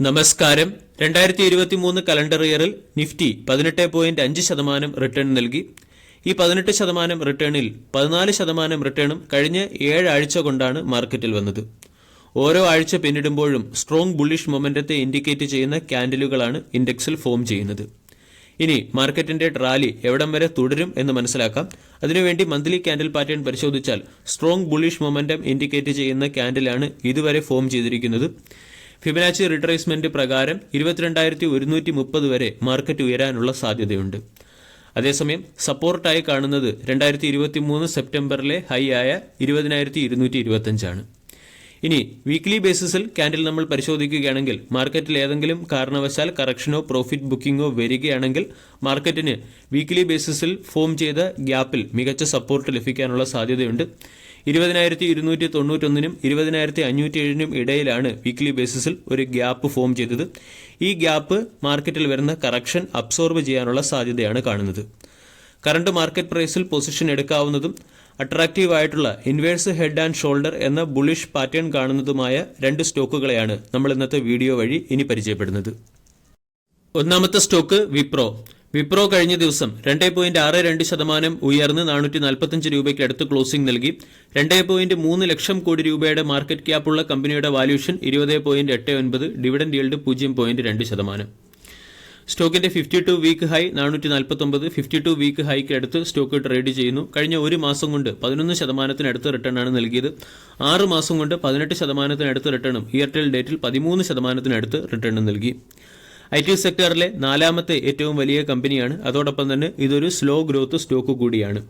നമസ്കാരം. 2023 കലണ്ടർ ഇയറിൽ Nifty 18.5% return നൽകി. ഈ 18% റിട്ടേണിൽ 14% റിട്ടേണും കഴിഞ്ഞ 7 ആഴ്ച കൊണ്ടാണ് മാർക്കറ്റിൽ വന്നത്. ഓരോ ആഴ്ച പിന്നിടുമ്പോഴും സ്ട്രോങ് ബുള്ളിഷ് മൊമെന്റത്തെ ഇൻഡിക്കേറ്റ് ചെയ്യുന്ന ക്യാൻഡിലുകളാണ് ഇൻഡെക്സിൽ ഫോം ചെയ്യുന്നത്. ഇനി മാർക്കറ്റിന്റെ റാലി എവിടം വരെ തുടരും എന്ന് മനസ്സിലാക്കാം. അതിനുവേണ്ടി മന്ത്ലി ക്യാൻഡിൽ പാറ്റേൺ പരിശോധിച്ചാൽ സ്ട്രോങ് ബുള്ളിഷ് മൊമെന്റം ഇൻഡിക്കേറ്റ് ചെയ്യുന്ന ക്യാൻഡിലാണ് ഇതുവരെ ഫോം ചെയ്തിരിക്കുന്നത്. ഫിബനാച്ചി റിട്രേസ്മെന്റ് പ്രകാരം 22,130 വരെ മാർക്കറ്റ് ഉയരാനുള്ള സാധ്യതയുണ്ട്. അതേസമയം സപ്പോർട്ടായി കാണുന്നത് 2023 സെപ്റ്റംബറിലെ ഹൈ ആയ 20,225 ഇനി വീക്ക്ലി ബേസിസിൽ ക്യാൻഡിൽ നമ്മൾ പരിശോധിക്കുകയാണെങ്കിൽ മാർക്കറ്റിൽ ഏതെങ്കിലും കാരണവശാൽ കറക്ഷനോ പ്രോഫിറ്റ് ബുക്കിംഗോ വരികയാണെങ്കിൽ മാർക്കറ്റിന് വീക്ക്ലി ബേസിസിൽ ഫോം ചെയ്ത ഗ്യാപ്പിൽ മികച്ച സപ്പോർട്ട് ലഭിക്കാനുള്ള സാധ്യതയുണ്ട്. 20,291 20,507 ഇടയിലാണ് വീക്ക്ലി ബേസിസിൽ ഒരു ഗ്യാപ്പ് ഫോം ചെയ്തത്. ഈ ഗ്യാപ്പ് മാർക്കറ്റിൽ വരുന്ന കറക്ഷൻ അബ്സോർബ് ചെയ്യാനുള്ള സാധ്യതയാണ് കാണുന്നത്. കറണ്ട് മാർക്കറ്റ് പ്രൈസിൽ പൊസിഷൻ എടുക്കാവുന്നതും അട്രാക്റ്റീവ് ആയിട്ടുള്ള ഇൻവേഴ്സ് ഹെഡ് ആൻഡ് ഷോൾഡർ എന്ന ബുള്ളിഷ് പാറ്റേൺ കാണുന്നതുമായ 2 സ്റ്റോക്കുകളെയാണ് നമ്മൾ ഇന്നത്തെ വീഡിയോ വഴി ഇനി പരിചയപ്പെടുന്നത്. ഒന്നാമത്തെ സ്റ്റോക്ക് വിപ്രോ കഴിഞ്ഞ ദിവസം 2.62% ഉയർന്ന് 445 രൂപയ്ക്ക് അടുത്ത് ക്ലോസിംഗ് നൽകി. 2.3 ലക്ഷം കോടി രൂപയുടെ മാർക്കറ്റ് ക്യാപ്പുള്ള കമ്പനിയുടെ വാല്യൂഷൻ 20.89, ഡിവിഡൻഡ് യീൽഡ് 0.2%. സ്റ്റോക്കിന്റെ 52 വീക്ക് ഹൈ 449, 52 വീക്ക് ഹൈക്ക് അടുത്ത് സ്റ്റോക്ക് ട്രേഡ് ചെയ്യുന്നു. കഴിഞ്ഞ ഒരു മാസം കൊണ്ട് 11% റിട്ടേൺ ആണ് നൽകിയത്. 6 മാസം കൊണ്ട് 18% റിട്ടേണും ഇയർടെൽ ഡേറ്റിൽ 13% റിട്ടേൺ നൽകി. IT സെക്ടറിലെ 4ാമത്തെ ഏറ്റവും വലിയ കമ്പനിയാണ്. അതോടൊപ്പം തന്നെ ഇതൊരു സ്ലോ ഗ്രോത്ത് സ്റ്റോക്ക് കൂടിയാണ്.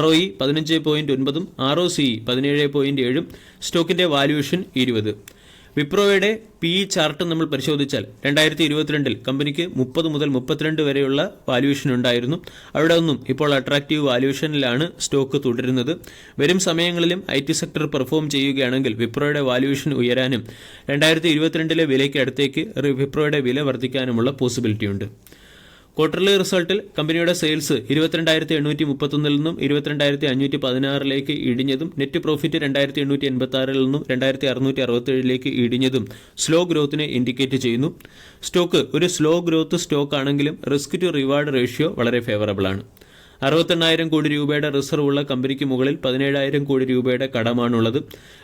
ROE 15.9, ROCE 17.7, സ്റ്റോക്കിന്റെ വാല്യൂഷൻ 20. വിപ്രോയുടെ PE ചാർട്ട് നമ്മൾ പരിശോധിച്ചാൽ 2022 കമ്പനിക്ക് 30 മുതൽ 32 വരെയുള്ള വാല്യൂഷൻ ഉണ്ടായിരുന്നു. അവിടെ ഒന്നും ഇപ്പോൾ അട്രാക്റ്റീവ് വാല്യൂഷനിലാണ് സ്റ്റോക്ക് തുടരുന്നത്. വരും സമയങ്ങളിലും IT സെക്ടർ പെർഫോം ചെയ്യുകയാണെങ്കിൽ വിപ്രോയുടെ വാല്യൂഷൻ ഉയരാനും 2022 വിലയ്ക്ക് അടുത്തേക്ക് വിപ്രോയുടെ വില വർദ്ധിക്കാനുമുള്ള പോസിബിലിറ്റി ഉണ്ട്. ക്വാർട്ടർലി റിസൾട്ടിൽ കമ്പനിയുടെ സെയിൽസ് 22,831 നിന്നും 22,516 ഇടിഞ്ഞതും നെറ്റ് പ്രോഫിറ്റ് 2,886 നിന്നും 2,667 ഇടിഞ്ഞതും സ്ലോ ഗ്രോത്തിനെ ഇൻഡിക്കേറ്റ് ചെയ്യുന്നു. സ്റ്റോക്ക് ഒരു സ്ലോ ഗ്രോത്ത് സ്റ്റോക്ക് ആണെങ്കിലും റിസ്ക് ടു റിവാർഡ് റേഷ്യോ വളരെ ഫേവറബിൾ ആണ്. 68,000 കോടി രൂപയുടെ റിസർവ് ഉള്ള കമ്പനിക്ക് മുകളിൽ 17,000 കോടി രൂപയുടെ കടമാണുള്ളത്.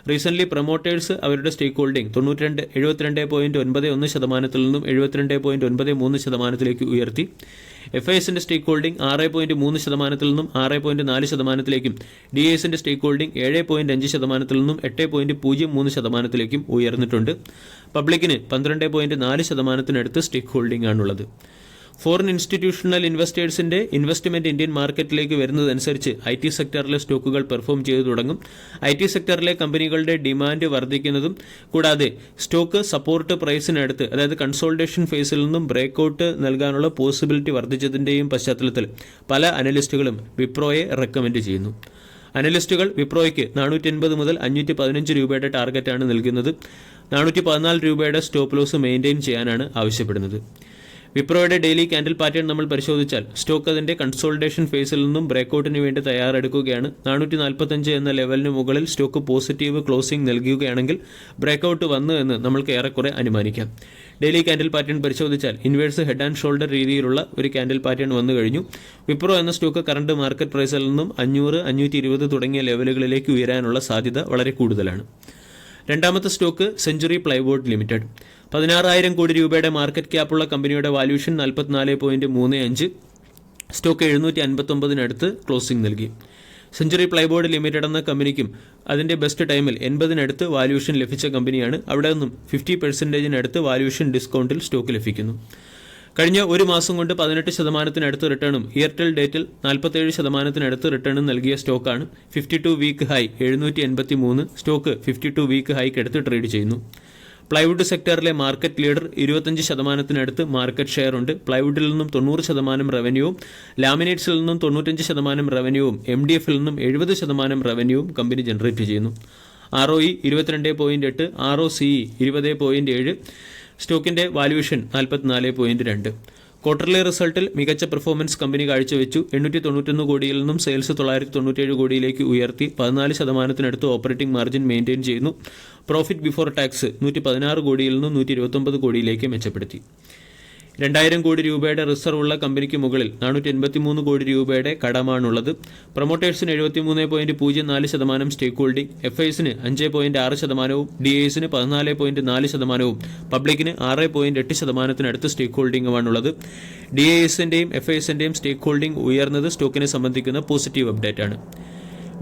റീസെന്റ് പ്രൊമോട്ടേഴ്സ് അവരുടെ സ്റ്റേക്ക് ഹോൾഡിംഗ് 72.91% നിന്നും 72.93% ഉയർത്തി. FISന്റെ സ്റ്റേക്ക് ഹോൾഡിംഗ് 6.3% നിന്നും 6.4%, DISന്റെ സ്റ്റേക്ക് ഹോൾഡിംഗ് 7.5% നിന്നും 8.03% ഉയർന്നിട്ടുണ്ട്. പബ്ലിക്കിന് 12.4% സ്റ്റേക്ക് ഹോൾഡിംഗ് ആണുള്ളത്. ഫോറിൻ ഇൻസ്റ്റിറ്റ്യൂഷണൽ ഇൻവെസ്റ്റേഴ്സിന്റെ ഇൻവെസ്റ്റ്മെന്റ് ഇന്ത്യൻ മാർക്കറ്റിലേക്ക് വരുന്നതനുസരിച്ച് IT സെക്ടറിലെ സ്റ്റോക്കുകൾ പെർഫോം ചെയ്തു തുടങ്ങും. IT സെക്ടറിലെ കമ്പനികളുടെ ഡിമാൻഡ് വർദ്ധിക്കുന്നതും കൂടാതെ സ്റ്റോക്ക് സപ്പോർട്ട് പ്രൈസിനടുത്ത്, അതായത് കൺസോൾട്ടേഷൻ ഫേസിൽ നിന്നും ബ്രേക്ക്ഔട്ട് നൽകാനുള്ള പോസിബിലിറ്റി വർദ്ധിച്ചതിന്റെയും പശ്ചാത്തലത്തിൽ പല അനലിസ്റ്റുകളും വിപ്രോയെ റെക്കമെൻഡ് ചെയ്യുന്നു. അനലിസ്റ്റുകൾ വിപ്രോയ്ക്ക് 480 മുതൽ 515 രൂപയുടെ ടാർഗറ്റാണ് നൽകുന്നത്. 414 രൂപയുടെ സ്റ്റോപ്പ് ലോസ് മെയിൻറ്റെയിൻ ചെയ്യാനാണ് ആവശ്യപ്പെടുന്നത്. വിപ്രോയുടെ ഡെയിലി ക്യാൻഡിൽ പാറ്റേൺ നമ്മൾ പരിശോധിച്ചാൽ സ്റ്റോക്ക് അതിന്റെ കൺസോൾട്ടേഷൻ ഫേസിൽ നിന്നും ബ്രേക്ക്ഔട്ടിന് വേണ്ടി തയ്യാറെടുക്കുകയാണ്. 445 എന്ന ലെവലിന് മുകളിൽ സ്റ്റോക്ക് പോസിറ്റീവ് ക്ലോസിംഗ് നൽകുകയാണെങ്കിൽ ബ്രേക്ക്ഔട്ട് വന്നു എന്ന് നമ്മൾക്ക് ഏറെക്കുറെ അനുമാനിക്കാം. ഡെയിലി ക്യാൻഡിൽ പാറ്റേൺ പരിശോധിച്ചാൽ ഇൻവേഴ്സ് ഹെഡ് ആൻഡ് ഷോൾഡർ രീതിയിലുള്ള ഒരു ക്യാൻഡിൽ പാറ്റേൺ വന്നു കഴിഞ്ഞു. വിപ്രോ എന്ന സ്റ്റോക്ക് കറണ്ട് മാർക്കറ്റ് പ്രൈസിൽ നിന്നും 500, 520 തുടങ്ങിയ ലെവലുകളിലേക്ക് ഉയരാനുള്ള സാധ്യത വളരെ കൂടുതലാണ്. രണ്ടാമത്തെ സ്റ്റോക്ക് സെഞ്ചുറി പ്ലൈബോർഡ് ലിമിറ്റഡ്. 16,000 കോടി രൂപയുടെ മാർക്കറ്റ് ക്യാപ്പുള്ള കമ്പനിയുടെ വാല്യൂഷൻ 44.35, സ്റ്റോക്ക് 759 ക്ലോസിംഗ് നൽകി. സെഞ്ചുറി പ്ലൈബോർഡ് ലിമിറ്റഡ് എന്ന കമ്പനിക്കും അതിന്റെ ബെസ്റ്റ് ടൈമിൽ 80 വാല്യൂഷൻ ലഭിച്ച കമ്പനിയാണ്. അവിടെ നിന്നും 50% വാല്യൂഷൻ ഡിസ്കൗണ്ടിൽ സ്റ്റോക്ക് ലഭിക്കുന്നു. കഴിഞ്ഞ ഒരു മാസം കൊണ്ട് 18% റിട്ടേണും ഇയർടെൽ ഡേറ്റിൽ 47% റിട്ടേണും നൽകിയ സ്റ്റോക്കാണ്. 52 വീക്ക് ഹൈ 783, സ്റ്റോക്ക് 52 വീക്ക് ഹൈക്ക് അടുത്ത് ട്രേഡ് ചെയ്യുന്നു. പ്ലൈവുഡ് സെക്ടറിലെ മാർക്കറ്റ് ലീഡർ 25% മാർക്കറ്റ് ഷെയർ ഉണ്ട്. പ്ലൈവുഡിൽ നിന്നും 90% റവന്യൂവും, ലാമിനേറ്റ്സിൽ നിന്നും 95% റവന്യൂവും, MDFിൽ നിന്നും 70% റവന്യൂവും കമ്പനി ജനറേറ്റ് ചെയ്യുന്നു. ROE 22.8, ROCE 20.7, സ്റ്റോക്കിന്റെ വാല്യൂഷൻ 44.2. ക്വാർട്ടർലി റിസൾട്ടിൽ മികച്ച പെർഫോമൻസ് കമ്പനി കാഴ്ചവെച്ചു. 891 കോടിയിൽ നിന്നും സെയിൽസ് 997 കോടിയിലേക്ക് ഉയർത്തി 14% ഓപ്പറേറ്റിംഗ് മാർജിൻ മെയിൻറ്റെയിൻ ചെയ്യുന്നു. പ്രോഫിറ്റ് ബിഫോർ ടാക്സ് 116 കോടിയിൽ നിന്നും 129 കോടിയിലേക്ക് മെച്ചപ്പെടുത്തി. 2000 കോടി രൂപയുടെ റിസർവ് ഉള്ള കമ്പനിക്ക് മുകളിൽ 483 കോടി രൂപയുടെ കടമാണുള്ളത്. പ്രൊമോട്ടേഴ്സിന് 73.04% സ്റ്റേക്ക് ഹോൾഡിംഗ്, FISന് 5.6%, DISന് 14.4%, പബ്ലിക്കിന് 6.8% സ്റ്റേക്ക് ഹോൾഡിംഗുമാണുള്ളത്. DISന്റെയും FISന്റെയും സ്റ്റേക്ക് ഹോൾഡിംഗ് ഉയർന്നത് സ്റ്റോക്കിനെ സംബന്ധിക്കുന്ന പോസിറ്റീവ് അപ്ഡേറ്റ് ആണ്.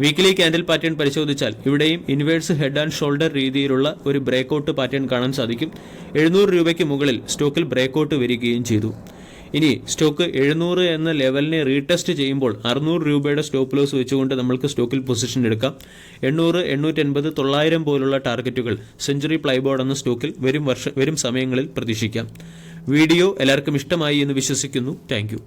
വീക്കിലി ക്യാൻഡിൽ പാറ്റേൺ പരിശോധിച്ചാൽ ഇവിടെയും ഇൻവേഴ്സ് ഹെഡ് ആൻഡ് ഷോൾഡർ രീതിയിലുള്ള ഒരു ബ്രേക്കൗട്ട് പാറ്റേൺ കാണാൻ സാധിക്കും. 700 രൂപയ്ക്ക് മുകളിൽ സ്റ്റോക്കിൽ ബ്രേക്കൗട്ട് വരികയും ചെയ്തു. ഇനി സ്റ്റോക്ക് 700 എന്ന ലെവലിനെ റീടെസ്റ്റ് ചെയ്യുമ്പോൾ 600 രൂപയുടെ സ്റ്റോപ്പ് ലോസ് വെച്ചുകൊണ്ട് നമ്മൾക്ക് സ്റ്റോക്കിൽ പൊസിഷൻ എടുക്കാം. 800, 880, 900 പോലുള്ള ടാർഗറ്റുകൾ സെഞ്ചുറി പ്ലൈബോർഡ് എന്ന സ്റ്റോക്കിൽ വരും സമയങ്ങളിൽ പ്രതീക്ഷിക്കാം. വീഡിയോ എല്ലാവർക്കും ഇഷ്ടമായി എന്ന് വിശ്വസിക്കുന്നു. താങ്ക്